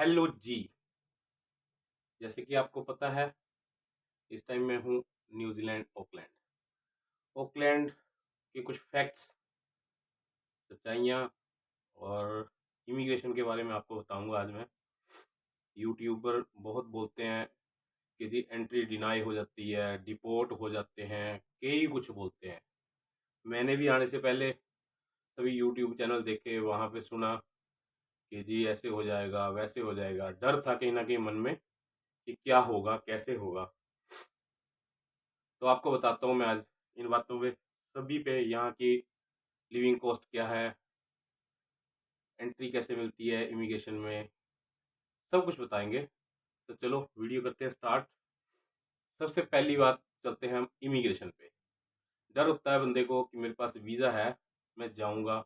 Hello जी। जैसे कि आपको पता है, इस टाइम मैं हूँ न्यूजीलैंड ऑकलैंड। ऑकलैंड के कुछ फैक्ट्स, सच्चाइयाँ और इमिग्रेशन के बारे में आपको बताऊंगा आज मैं। यूट्यूबर बहुत बोलते हैं कि जी एंट्री डिनाई हो जाती है, डिपोर्ट हो जाते हैं, कई कुछ बोलते हैं। मैंने भी आने से पहले सभी यूट्यूब चैनल देखे, वहाँ पे सुना कि जी ऐसे हो जाएगा, वैसे हो जाएगा। डर था कहीं ना कहीं मन में कि क्या होगा, कैसे होगा। तो आपको बताता हूँ मैं आज इन बातों पे, सभी पे, यहाँ की लिविंग कॉस्ट क्या है, एंट्री कैसे मिलती है इमिग्रेशन में, सब कुछ बताएंगे। तो चलो वीडियो करते हैं स्टार्ट। सबसे पहली बात, चलते हैं हम इमिग्रेशन पे। डर होता है बंदे को कि मेरे पास वीज़ा है, मैं जाऊंगा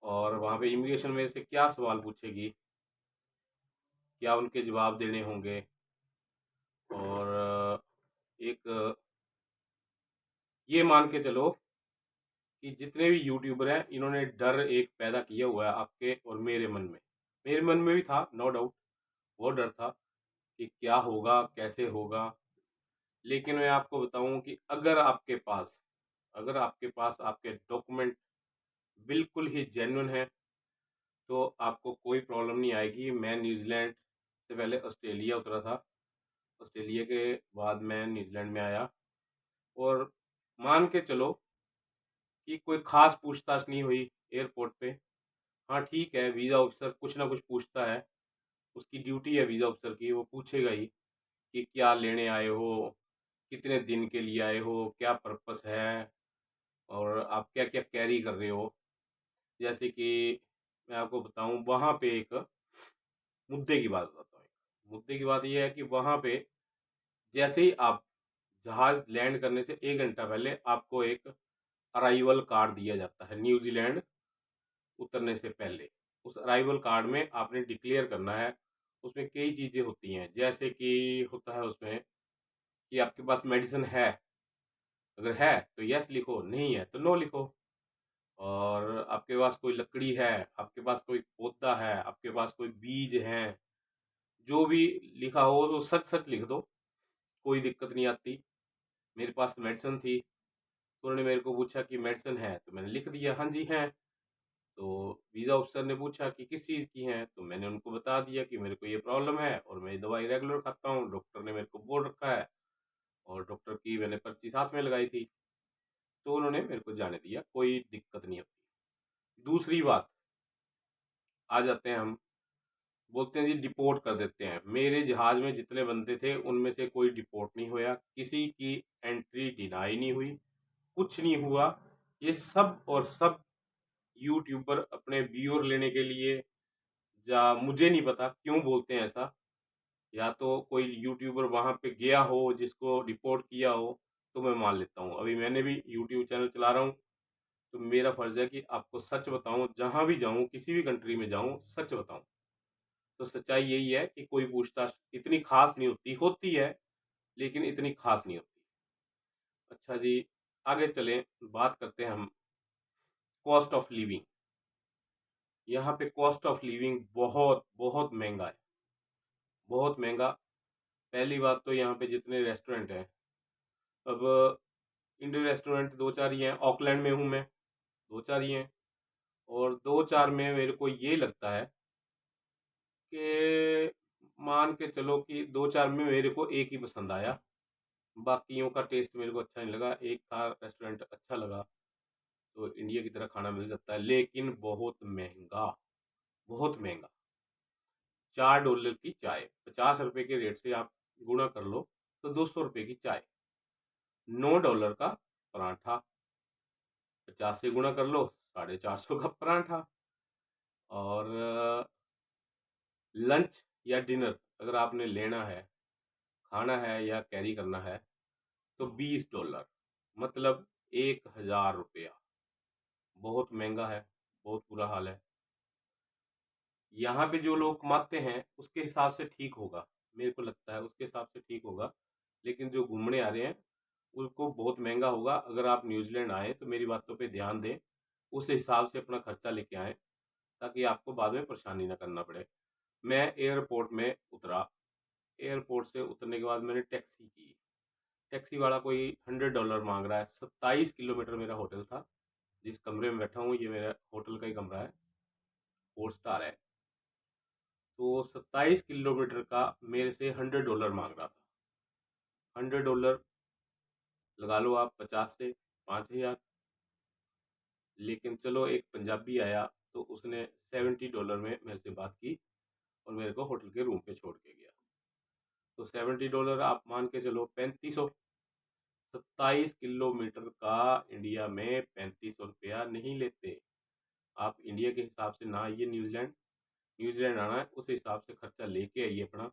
और वहाँ पे इमिग्रेशन मेरे से क्या सवाल पूछेगी, क्या उनके जवाब देने होंगे। और एक ये मान के चलो कि जितने भी यूट्यूबर हैं, इन्होंने डर एक पैदा किया हुआ है आपके और मेरे मन में। मेरे मन में भी था, नो डाउट, वो डर था कि क्या होगा, कैसे होगा। लेकिन मैं आपको बताऊं कि अगर आपके पास आपके डॉक्यूमेंट बिल्कुल ही जेन्युइन है, तो आपको कोई प्रॉब्लम नहीं आएगी। मैं न्यूजीलैंड से पहले ऑस्ट्रेलिया उतरा था, ऑस्ट्रेलिया के बाद मैं न्यूजीलैंड में आया। और मान के चलो कि कोई खास पूछताछ नहीं हुई एयरपोर्ट पे। हाँ ठीक है, वीज़ा ऑफिसर कुछ ना कुछ पूछता है, उसकी ड्यूटी है वीज़ा ऑफिसर की, वो पूछेगा ही कि क्या लेने आए हो, कितने दिन के लिए आए हो, क्या पर्पस है और आप क्या क्या कैरी कर रहे हो। जैसे कि मैं आपको बताऊं, वहाँ पे एक मुद्दे की बात बताता हूँ। मुद्दे की बात यह है कि वहाँ पे जैसे ही आप जहाज़ लैंड करने से 1 घंटा पहले आपको एक अराइवल कार्ड दिया जाता है। न्यूजीलैंड उतरने से पहले उस अराइवल कार्ड में आपने डिक्लेयर करना है। उसमें कई चीज़ें होती हैं, जैसे कि होता है उसमें कि आपके पास मेडिसिन है, अगर है तो यस लिखो, नहीं है तो नो लिखो। और आपके पास कोई लकड़ी है, आपके पास कोई पौधा है, आपके पास कोई बीज है, जो भी लिखा हो तो सच सच लिख दो, कोई दिक्कत नहीं आती। मेरे पास मेडिसिन थी, तो उन्होंने मेरे को पूछा कि मेडिसिन है, तो मैंने लिख दिया हाँ जी है। तो वीज़ा ऑफिसर ने पूछा कि किस चीज़ की है, तो मैंने उनको बता दिया कि मेरे को ये प्रॉब्लम है और मैं ये दवाई रेगुलर खाता हूँ, डॉक्टर ने मेरे को बोल रखा है। और डॉक्टर की मैंने पर्ची साथ में लगाई थी, तो उन्होंने मेरे को जाने दिया, कोई दिक्कत नहीं होती। दूसरी बात, आ जाते हैं हम, बोलते हैं जी डिपोर्ट कर देते हैं। मेरे जहाज में जितने बंदे थे उनमें से कोई डिपोर्ट नहीं होया, किसी की एंट्री डिनाई नहीं हुई, कुछ नहीं हुआ। ये सब और सब यूट्यूबर अपने व्यूअर लेने के लिए, या मुझे नहीं पता क्यों बोलते हैं ऐसा। या तो कोई यूट्यूबर वहां पे गया हो जिसको रिपोर्ट किया हो, तो मैं मान लेता हूँ। अभी मैंने भी यूट्यूब चैनल चला रहा हूँ, तो मेरा फर्ज है कि आपको सच बताऊं, जहां भी जाऊं, किसी भी कंट्री में जाऊं, सच बताऊं। तो सच्चाई यही है कि कोई पूछताछ इतनी खास नहीं होती, होती है लेकिन इतनी खास नहीं होती। अच्छा जी, आगे चलें, बात करते हैं हम कॉस्ट ऑफ लिविंग। यहाँ पे कॉस्ट ऑफ लिविंग बहुत बहुत महंगा है, बहुत महंगा। पहली बात तो यहाँ पे जितने रेस्टोरेंट हैं, अब इंडियन रेस्टोरेंट दो चार ही हैं, ऑकलैंड में हूँ मैं, दो चार ही हैं। और दो चार में मेरे को ये लगता है कि मान के चलो कि दो चार में मेरे को एक ही पसंद आया, बाकियों का टेस्ट मेरे को अच्छा नहीं लगा। एक था रेस्टोरेंट अच्छा लगा, तो इंडिया की तरह खाना मिल जाता है, लेकिन बहुत महंगा, बहुत महंगा। $4 की चाय, 50 रुपए के रेट से आप गुणा कर लो तो 200 रुपए की चाय। $9 का पराठा, 50 से गुणा कर लो, 450 का पराठा। और लंच या डिनर अगर आपने लेना है, खाना है या कैरी करना है, तो $20, मतलब 1,000 रुपया। बहुत महंगा है, बहुत बुरा हाल है। यहाँ पे जो लोग कमाते हैं उसके हिसाब से ठीक होगा, मेरे को लगता है उसके हिसाब से ठीक होगा। लेकिन जो घूमने आ रहे हैं उसको बहुत महंगा होगा। अगर आप न्यूजीलैंड आए तो मेरी बातों पे ध्यान दें, उस हिसाब से अपना खर्चा लेके आएँ, ताकि आपको बाद में परेशानी ना करना पड़े। मैं एयरपोर्ट में उतरा। एयरपोर्ट से उतरने के बाद मैंने टैक्सी की। टैक्सी वाला कोई $100 मांग रहा है। 27 किलोमीटर मेरा होटल था। जिस कमरे में बैठा हूँ ये मेरा होटल का ही कमरा है, 4 स्टार है। तो 27 किलोमीटर का मेरे से $100 मांग रहा था। $100 लगा लो आप, 50 से 5,000। लेकिन चलो एक पंजाबी आया तो उसने $70 में मेरे से बात की और मेरे को होटल के रूम पे छोड़ के गया। तो $70 आप मान के चलो 3500। 27 किलोमीटर का इंडिया में 3500 रुपया नहीं लेते। आप इंडिया के हिसाब से ना आइए न्यूजीलैंड। न्यूजीलैंड आना है उस हिसाब से खर्चा लेके आइए अपना,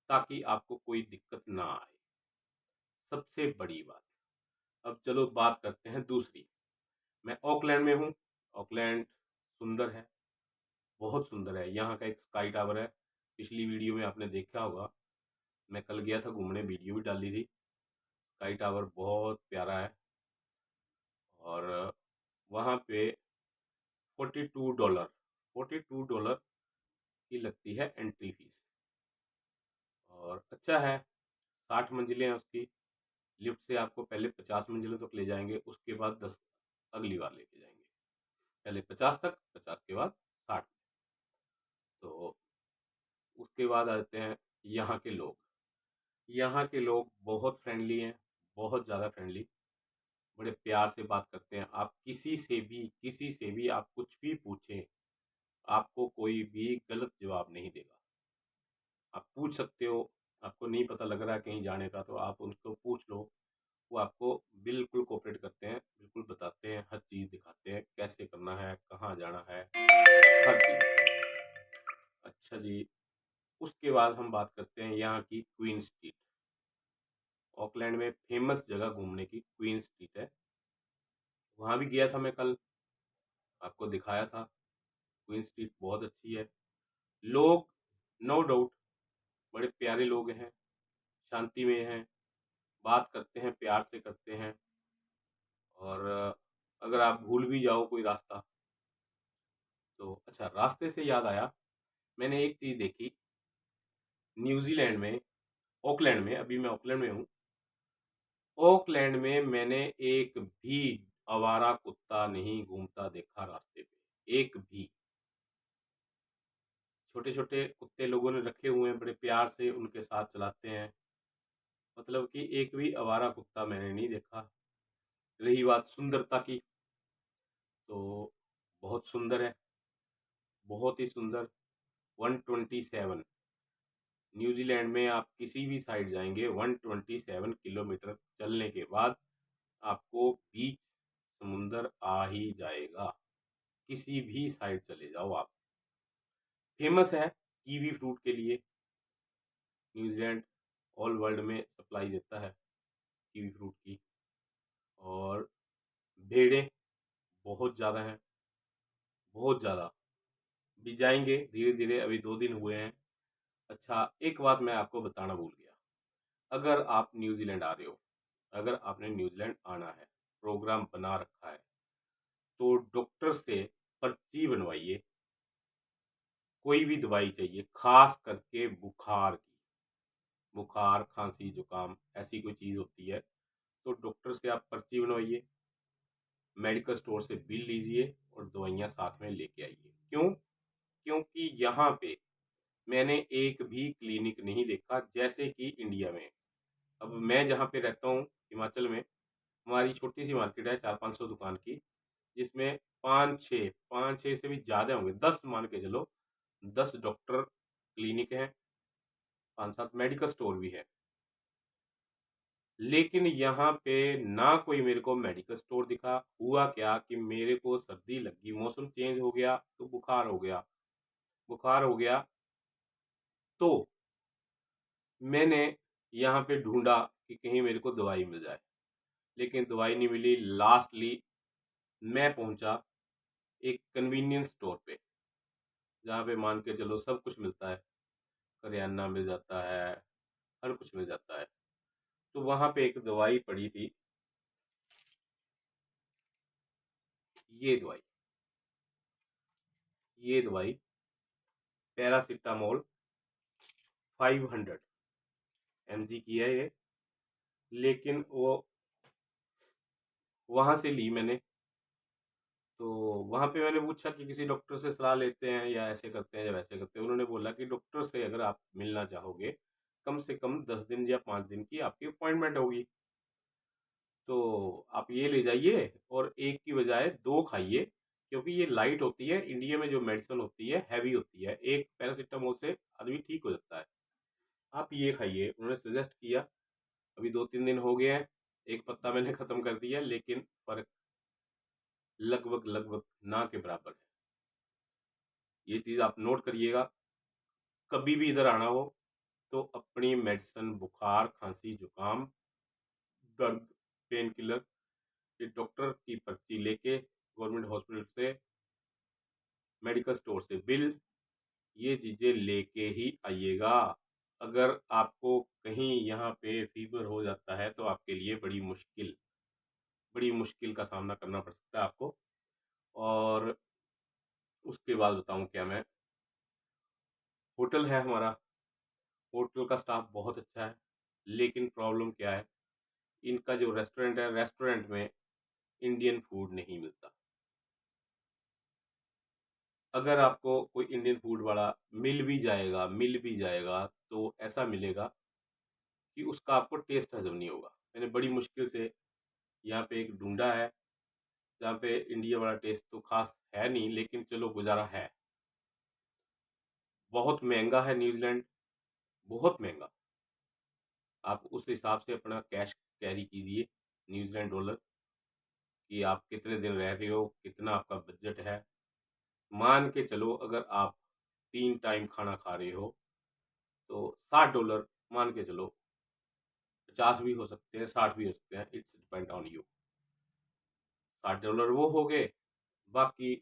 ताकि आपको कोई दिक्कत ना आए। सबसे बड़ी बात। अब चलो बात करते हैं दूसरी। मैं ऑकलैंड में हूँ। ऑकलैंड सुंदर है, बहुत सुंदर है। यहाँ का एक स्काई टावर है, पिछली वीडियो में आपने देखा होगा। मैं कल गया था घूमने, वीडियो भी डाली थी। स्काई टावर बहुत प्यारा है। और वहाँ पे $42 $42 की लगती है एंट्री फीस। और अच्छा है, 60 मंजिलें हैं उसकी। लिफ्ट से आपको पहले 50 मंजिलों तक ले जाएंगे, उसके बाद 10 अगली बार लेके जाएंगे। पहले 50 तक, 50 के बाद 60। तो उसके बाद आते हैं यहाँ के लोग। यहाँ के लोग बहुत फ्रेंडली हैं, बहुत ज़्यादा फ्रेंडली। बड़े प्यार से बात करते हैं। आप किसी से भी आप कुछ भी पूछें, आपको कोई भी गलत जवाब नहीं देगा। आप पूछ सकते हो, आपको नहीं पता लग रहा है कहीं जाने का तो आप उनको पूछ लो। वो आपको बिल्कुल कोऑपरेट करते हैं, बिल्कुल बताते हैं, हर चीज़ दिखाते हैं, कैसे करना है, कहाँ जाना है, हर चीज़। अच्छा जी, उसके बाद हम बात करते हैं यहाँ की क्वीन स्ट्रीट। ऑकलैंड में फेमस जगह घूमने की क्वीन स्ट्रीट है। वहाँ भी गया था मैं कल, आपको दिखाया था। क्वीन स्ट्रीट बहुत अच्छी है। लोग नो डाउट बड़े प्यारे लोग हैं, शांति में हैं, बात करते हैं, प्यार से करते हैं। और अगर आप भूल भी जाओ कोई रास्ता तो अच्छा, रास्ते से याद आया, मैंने एक चीज़ देखी न्यूजीलैंड में, ऑकलैंड में। अभी मैं ऑकलैंड में हूँ। ऑकलैंड में मैंने एक भी आवारा कुत्ता नहीं घूमता देखा रास्ते पे, एक भी। छोटे छोटे कुत्ते लोगों ने रखे हुए हैं, बड़े प्यार से उनके साथ चलाते हैं। मतलब कि एक भी आवारा कुत्ता मैंने नहीं देखा। रही बात सुंदरता की, तो बहुत सुंदर है, बहुत ही सुंदर। 127, न्यूजीलैंड में आप किसी भी साइड जाएंगे 127 किलोमीटर चलने के बाद आपको बीच, समुंदर आ ही जाएगा। किसी भी साइड चले जाओ आप। फेमस है कीवी फ्रूट के लिए। न्यूजीलैंड ऑल वर्ल्ड में सप्लाई देता है कीवी फ्रूट की। और भेड़ें बहुत ज़्यादा हैं, बहुत ज़्यादा। भी जाएंगे धीरे धीरे, अभी 2 दिन हुए हैं। अच्छा, एक बात मैं आपको बताना भूल गया। अगर आप न्यूजीलैंड आ रहे हो, अगर आपने न्यूजीलैंड आना है, प्रोग्राम बना रखा है, तो डॉक्टर से पर्ची बनवाइए। कोई भी दवाई चाहिए, खास करके बुखार की, बुखार, खांसी, जुकाम, ऐसी कोई चीज़ होती है तो डॉक्टर से आप पर्ची बनवाइए, मेडिकल स्टोर से बिल लीजिए और दवाइयाँ साथ में लेके आइए। क्यों? क्योंकि यहाँ पे मैंने एक भी क्लिनिक नहीं देखा जैसे कि इंडिया में। अब मैं जहाँ पे रहता हूँ हिमाचल में, हमारी छोटी सी मार्केट है 400-500 दुकान की, जिसमें 5-6 से भी ज़्यादा होंगे, 10 मान के चलो, 10 डॉक्टर क्लिनिक हैं, 5-7 मेडिकल स्टोर भी है। लेकिन यहाँ पे ना कोई मेरे को मेडिकल स्टोर दिखा। हुआ क्या कि मेरे को सर्दी लगी, मौसम चेंज हो गया तो बुखार हो गया। बुखार हो गया तो मैंने यहाँ पे ढूंढा कि कहीं मेरे को दवाई मिल जाए, लेकिन दवाई नहीं मिली। लास्टली मैं पहुँचा एक कन्वीनियंस स्टोर पे, जहाँ पे मान के चलो सब कुछ मिलता है, करियाना मिल जाता है, हर कुछ मिल जाता है। तो वहाँ पे एक दवाई पड़ी थी, ये दवाई, ये दवाई पैरासिटामोल 500 mg की है ये, लेकिन वो वहाँ से ली मैंने। तो वहाँ पे मैंने पूछा कि किसी डॉक्टर से सलाह लेते हैं या ऐसे करते हैं या वैसे करते हैं। उन्होंने बोला कि डॉक्टर से अगर आप मिलना चाहोगे, कम से कम 10 दिन या 5 दिन की आपकी अपॉइंटमेंट होगी। तो आप ये ले जाइए और एक की बजाय 2 खाइए, क्योंकि ये लाइट होती है। इंडिया में जो मेडिसिन होती है हैवी होती है। एक पैरासिटामोल से आदमी ठीक हो जाता है। आप ये खाइए, उन्होंने सजेस्ट किया। अभी 2-3 दिन हो गए हैं, एक पत्ता मैंने ख़त्म कर दिया, लेकिन फ़र्क लगभग ना के बराबर है। ये चीज़ आप नोट करिएगा। कभी भी इधर आना हो तो अपनी मेडिसिन, बुखार, खांसी, जुकाम, दर्द, पेन किलर, ये डॉक्टर की पर्ची लेके, गवर्नमेंट हॉस्पिटल से, मेडिकल स्टोर से बिल, ये चीज़ें लेके ही आइएगा। अगर आपको कहीं यहाँ पे फीवर हो जाता है तो आपके लिए बड़ी मुश्किल का सामना करना पड़ सकता है आपको। और उसके बाद बताऊँ क्या मैं, होटल है हमारा, होटल का स्टाफ बहुत अच्छा है, लेकिन प्रॉब्लम क्या है, इनका जो रेस्टोरेंट है, रेस्टोरेंट में इंडियन फूड नहीं मिलता। अगर आपको कोई इंडियन फूड वाला मिल भी जाएगा तो ऐसा मिलेगा कि उसका आपको टेस्ट हज़म नहीं होगा। मैंने बड़ी मुश्किल से यहाँ पे एक ढूँढा है, जहाँ पे इंडिया वाला टेस्ट तो ख़ास है नहीं, लेकिन चलो गुज़ारा है। बहुत महँगा है न्यूज़ीलैंड, बहुत महँगा। आप उस हिसाब से अपना कैश कैरी कीजिए, न्यूज़ीलैंड डॉलर, कि आप कितने दिन रह रहे हो, कितना आपका बजट है। मान के चलो अगर आप 3 टाइम खाना खा रहे हो, तो $60 मान के चलो, 50 भी हो सकते हैं, 60 भी हो सकते हैं, इट्स डिपेंड ऑन यू। $60 वो हो गए, बाकी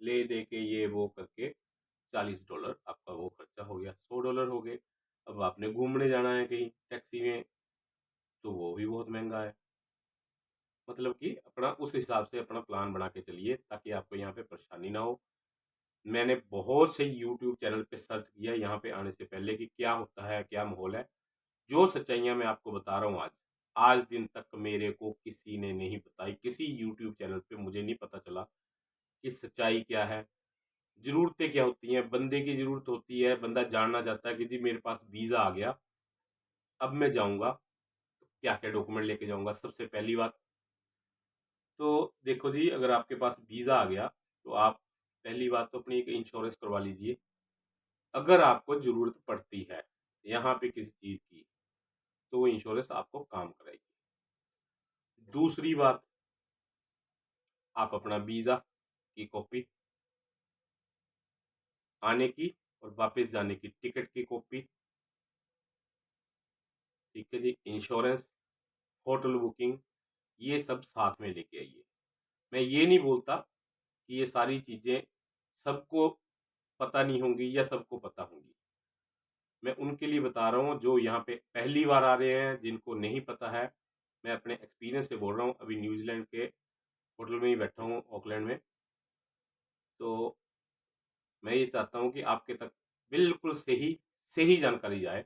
ले दे के ये वो करके $40 आपका वो खर्चा हो गया, $100 हो गए। अब आपने घूमने जाना है कहीं टैक्सी में, तो वो भी बहुत महँगा है। मतलब कि अपना उस हिसाब से अपना प्लान बना के चलिए, ताकि आपको यहाँ पे परेशानी ना हो। मैंने बहुत से यूट्यूब चैनल पे सर्च किया यहाँ पे आने से पहले कि क्या होता है, क्या माहौल है। जो सच्चाइयाँ मैं आपको बता रहा हूँ आज, आज दिन तक मेरे को किसी ने नहीं बताई, किसी यूट्यूब चैनल पे मुझे नहीं पता चला कि सच्चाई क्या है, ज़रूरतें क्या होती हैं। बंदे की ज़रूरत होती है, बंदा जानना चाहता है कि जी मेरे पास वीज़ा आ गया, अब मैं जाऊँगा, तो क्या-क्या डॉक्यूमेंट लेके जाऊँगा। सबसे पहली बात तो देखो जी, अगर आपके पास वीज़ा आ गया, तो आप पहली बात तो अपनी एक इंश्योरेंस करवा लीजिए। अगर आपको ज़रूरत पड़ती है यहाँ पे किसी चीज़ की, तो वो इंश्योरेंस आपको काम कराएगी। दूसरी बात, आप अपना वीज़ा की कॉपी, आने की और वापस जाने की टिकट की कॉपी, ठीक है जी, इंश्योरेंस, होटल बुकिंग, ये सब साथ में लेके आइए। मैं ये नहीं बोलता कि ये सारी चीज़ें सबको पता नहीं होंगी या सबको पता होंगी। मैं उनके लिए बता रहा हूँ जो यहाँ पे पहली बार आ रहे हैं, जिनको नहीं पता है। मैं अपने एक्सपीरियंस से बोल रहा हूँ, अभी न्यूज़ीलैंड के होटल में ही बैठा हूँ ऑकलैंड में। तो मैं ये चाहता हूँ कि आपके तक बिल्कुल सही जानकारी जाए।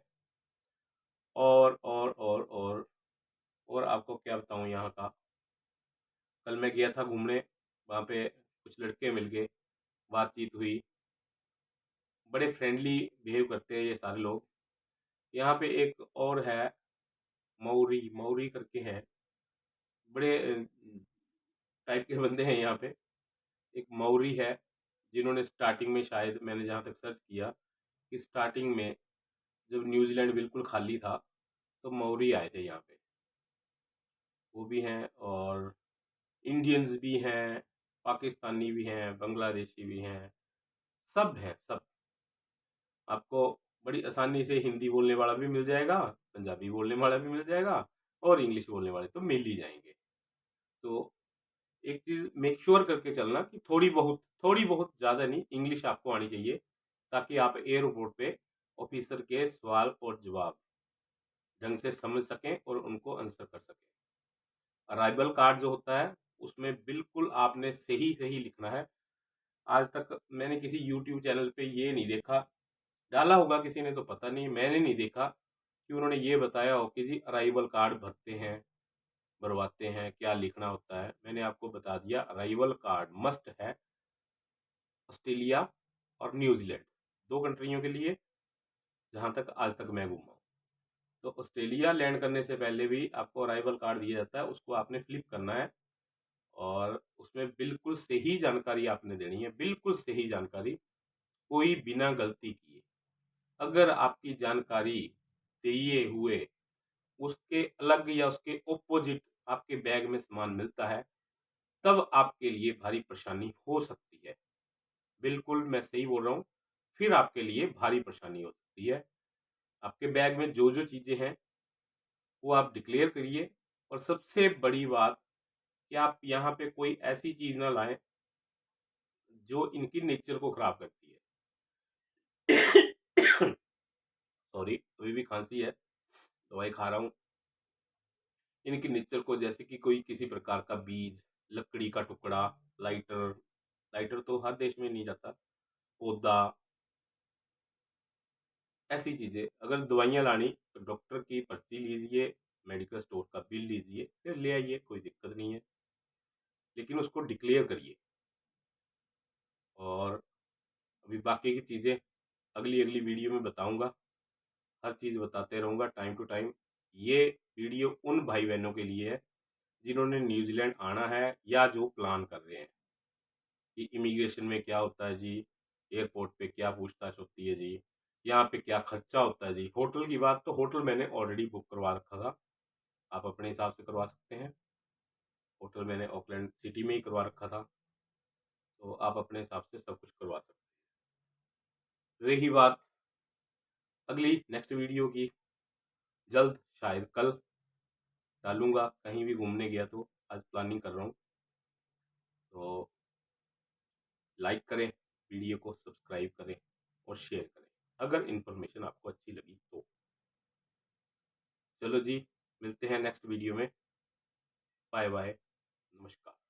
और आपको क्या बताऊँ यहाँ का। कल मैं गया था घूमने, वहाँ पे कुछ लड़के मिल गए, बातचीत हुई, बड़े फ्रेंडली बिहेव करते हैं ये सारे लोग। यहाँ पे एक और है, मौरी मौरी करके हैं, बड़े टाइप के बंदे हैं यहाँ पे। एक मौरी है, जिन्होंने स्टार्टिंग में, शायद मैंने जहाँ तक सर्च किया, कि स्टार्टिंग में जब न्यूज़ीलैंड बिल्कुल खाली था, तो मौरी आए थे यहाँ पे। वो भी हैं, और इंडियंस भी हैं, पाकिस्तानी भी हैं, बांग्लादेशी भी हैं, सब हैं सब। आपको बड़ी आसानी से हिंदी बोलने वाला भी मिल जाएगा, पंजाबी बोलने वाला भी मिल जाएगा, और इंग्लिश बोलने वाले तो मिल ही जाएंगे। तो एक चीज़ मेक श्योर करके चलना कि थोड़ी बहुत ज़्यादा नहीं, इंग्लिश आपको आनी चाहिए, ताकि आप एयरपोर्ट पे ऑफिसर के सवाल और जवाब ढंग से समझ सकें और उनको आंसर कर सकें। अराइवल कार्ड जो होता है, उसमें बिल्कुल आपने सही लिखना है। आज तक मैंने किसी यूट्यूब चैनल पे ये नहीं देखा डाला होगा किसी ने तो पता नहीं, मैंने नहीं देखा कि उन्होंने ये बताया हो कि जी अराइवल कार्ड भरते हैं, भरवाते हैं, क्या लिखना होता है। मैंने आपको बता दिया अराइवल कार्ड मस्ट है ऑस्ट्रेलिया और न्यूजीलैंड, 2 कंट्रियों के लिए जहाँ तक आज तक मैं घूमा हूँ। तो ऑस्ट्रेलिया लैंड करने से पहले भी आपको अराइवल कार्ड दिया जाता है, उसको आपने फ्लिप करना है और उसमें बिल्कुल सही जानकारी आपने देनी है, बिल्कुल सही जानकारी, कोई बिना गलती किए। अगर आपकी जानकारी दिए हुए उसके अलग या उसके ऑपोजिट आपके बैग में सामान मिलता है, तब आपके लिए भारी परेशानी हो सकती है। बिल्कुल मैं सही बोल रहा हूँ, फिर आपके लिए भारी परेशानी हो सकती है। आपके बैग में जो-जो चीज़ें हैं, वो आप डिक्लेयर करिए और सबसे बड़ी बात कि आप यहाँ पे कोई ऐसी चीज़ ना लाएँ, जो इनकी नेचर को खराब करती है। सॉरी, अभी भी खाँसी है, दवाई खा रहा हूँ। इनकी नेचर को जैसे कि कोई किसी प्रकार का बीज, लकड़ी का टुकड़ा, लाइटर, लाइटर तो हर देश में नहीं जाता, पौधा, ऐसी चीज़ें। अगर दवाइयाँ लानी तो डॉक्टर की पर्ची लीजिए, मेडिकल स्टोर का बिल लीजिए, फिर ले आइए, कोई दिक्कत नहीं है। लेकिन उसको डिक्लेयर करिए और अभी बाकी की चीज़ें अगली-अगली वीडियो में बताऊँगा। हर चीज़ बताते रहूँगा टाइम टू टाइम। ये वीडियो उन भाई-बहनों के लिए है, जिन्होंने न्यूज़ीलैंड आना है या जो प्लान कर रहे हैं कि इमिग्रेशन में क्या होता है जी, एयरपोर्ट पे क्या पूछताछ होती है जी, यहाँ पे क्या खर्चा होता है जी। होटल की बात तो होटल मैंने ऑलरेडी बुक करवा रखा था, आप अपने हिसाब से करवा सकते हैं। होटल मैंने ऑकलैंड सिटी में ही करवा रखा था, तो आप अपने हिसाब से सब कुछ करवा सकते हैं। रही बात अगली नेक्स्ट वीडियो की, जल्द शायद कल डालूँगा, कहीं भी घूमने गया तो आज प्लानिंग कर रहा हूँ। तो लाइक करें, वीडियो को सब्सक्राइब करें और शेयर करें, अगर इन्फॉर्मेशन आपको अच्छी लगी तो। चलो जी, मिलते हैं नेक्स्ट वीडियो में। बाय बाय, नमस्कार।